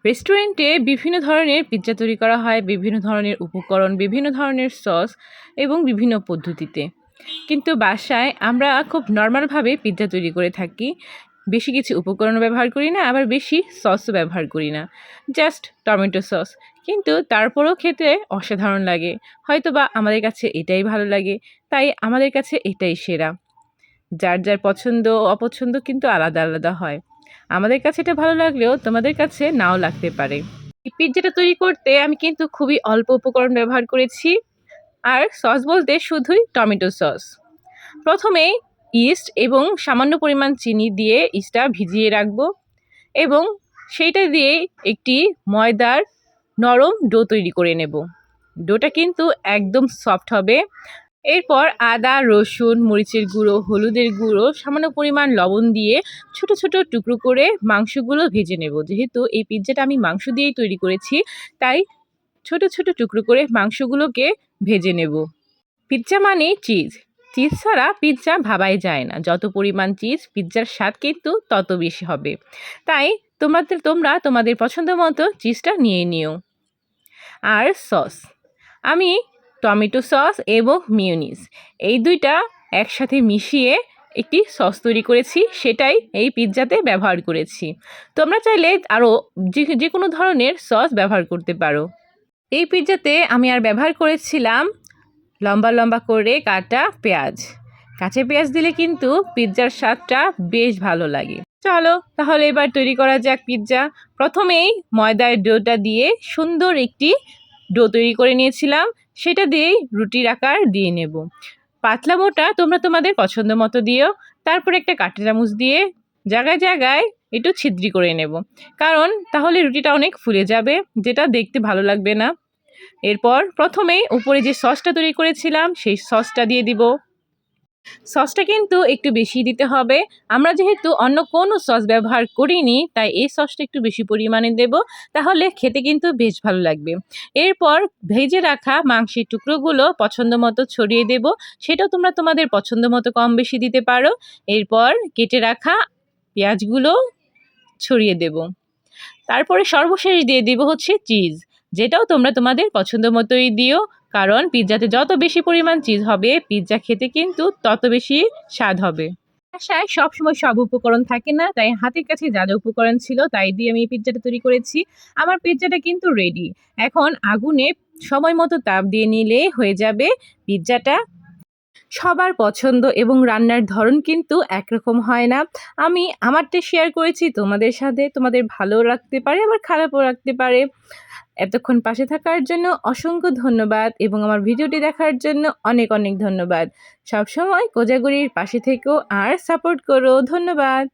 রেস্টুরেন্টে বিভিন্ন ধরনের পিৎজা তৈরি করা হয়, বিভিন্ন ধরনের উপকরণ, বিভিন্ন ধরনের সস এবং বিভিন্ন পদ্ধতিতে। কিন্তু বাসায় আমরা খুব নরমালভাবে পিৎজা তৈরি করে থাকি। বেশি কিছু উপকরণ ব্যবহার করি না, আবার বেশি সসও ব্যবহার করি না। Just tomato sauce. কিন্তু তারপরেও খেতে অসাধারণ লাগে। হয়তোবা আমাদের কাছে এটাই ভালো লাগে, তাই আমাদের কাছে এটাই সেরা। যার যার পছন্দ অপছন্দ কিন্তু আলাদা আলাদা হয়। আমাদের কাছে এটা ভালো লাগলেও তোমাদের কাছে নাও লাগতে পারে। এই পিৎজাটা তৈরি করতে আমি কিন্তু খুবই অল্প উপকরণ ব্যবহার করেছি। আর সস বলতে শুধুই টমেটো সস। প্রথমেই ইস্ট এবং সামান্য পরিমাণ চিনি দিয়ে ইস্টটা ভিজিয়ে রাখবো এবং সেইটা দিয়ে একটি ময়দার নরম ডো তৈরি করে নেব। ডোটা কিন্তু একদম সফট হবে। এরপর আদা, রসুন, মরিচের গুঁড়ো, হলুদের গুঁড়ো, সামান্য পরিমাণ লবণ দিয়ে ছোট ছোট টুকরো করে মাংসগুলো ভেজে নেব। যেহেতু এই পিৎজাটা আমি মাংস দিয়েই তৈরি করেছি, তাই ছোট ছোট টুকরো করে মাংসগুলোকে ভেজে নেব। পিৎজা মানেই চিজ। চিজ ছাড়া পিৎজা ভাবাই যায় না। যত পরিমাণ চিজ, পিৎজার স্বাদ কিন্তু তত বেশি হবে। তাই তোমরা তোমাদের পছন্দ মতো চিজটা নিয়ে নিও। আর সস, আমি টমেটো সস এবং মিয়োনিজ এই দুইটা একসাথে মিশিয়ে একটি সস তৈরি করেছি, সেটাই এই পিৎজাতে ব্যবহার করেছি। তোমরা চাইলে আরও যে কোনো ধরনের সস ব্যবহার করতে পারো। এই পিৎজাতে আমি আর ব্যবহার করেছিলাম লম্বা লম্বা করে কাটা পেঁয়াজ। কাঁচা পেঁয়াজ দিলে কিন্তু পিৎজার স্বাদটা বেশ ভালো লাগে। চলো তাহলে এবার তৈরি করা যাক পিৎজা। প্রথমেই ময়দার ডোটা দিয়ে সুন্দর একটি ডো তৈরি করে নিয়েছিলাম, সেটা দিয়েই রুটির আকার দিয়ে নেব। পাতলা মোটা তোমরা তোমাদের পছন্দ মতো দিও। তারপর একটা কাঁটা চামচ দিয়ে জায়গায় জায়গায় একটু ছিদ্রি করে নেব, কারণ তাহলে রুটিটা অনেক ফুলে যাবে, যেটা দেখতে ভালো লাগবে না। এরপর প্রথমেই উপরে যে সসটা তৈরি করেছিলাম সেই সসটা দিয়ে দিব। সসটা কিন্তু একটু বেশি দিতে হবে। আমরা যেহেতু অন্য কোনো সস ব্যবহার করিনি, তাই এই সসটা একটু বেশি পরিমাণে দেব, তাহলে খেতে কিন্তু বেশ ভালো লাগবে। এরপর ভেজে রাখা মাংসের টুকরোগুলো পছন্দ মতো ছড়িয়ে দেব। সেটাও তোমরা তোমাদের পছন্দ মতো কম বেশি দিতে পারো। এরপর কেটে রাখা পেঁয়াজগুলো ছড়িয়ে দেব। তারপরে সর্বশেষ দিয়ে দিব হচ্ছে চিজ, যেটাও তোমরা তোমাদের পছন্দ মতোই দিও, কারণ পিৎজাতে যত বেশি পরিমাণ চিজ হবে পিৎজা খেতে কিন্তু তত বেশি স্বাদ হবে। বাসায় সবসময় সব উপকরণ থাকে না, তাই হাতের কাছে যা যা উপকরণ ছিল তাই দিয়ে আমি এই পিৎজাটা তৈরি করেছি। আমার পিৎজাটা কিন্তু রেডি। এখন আগুনে সময় মতো তাপ দিয়ে নিলে হয়ে যাবে পিৎজাটা। সবার পছন্দ এবং রান্নার ধরন কিন্তু একরকম হয় না। আমি আমারটা শেয়ার করেছি তোমাদের সাথে, তোমাদের ভালো লাগতে পারে আবার খারাপও লাগতে পারে। এতক্ষণ পাশে থাকার জন্য অসংখ্য ধন্যবাদ এবং আমার ভিডিওটি দেখার জন্য অনেক অনেক ধন্যবাদ। সবসময় কোজাগরীর পাশে থেকো আর সাপোর্ট করো। ধন্যবাদ।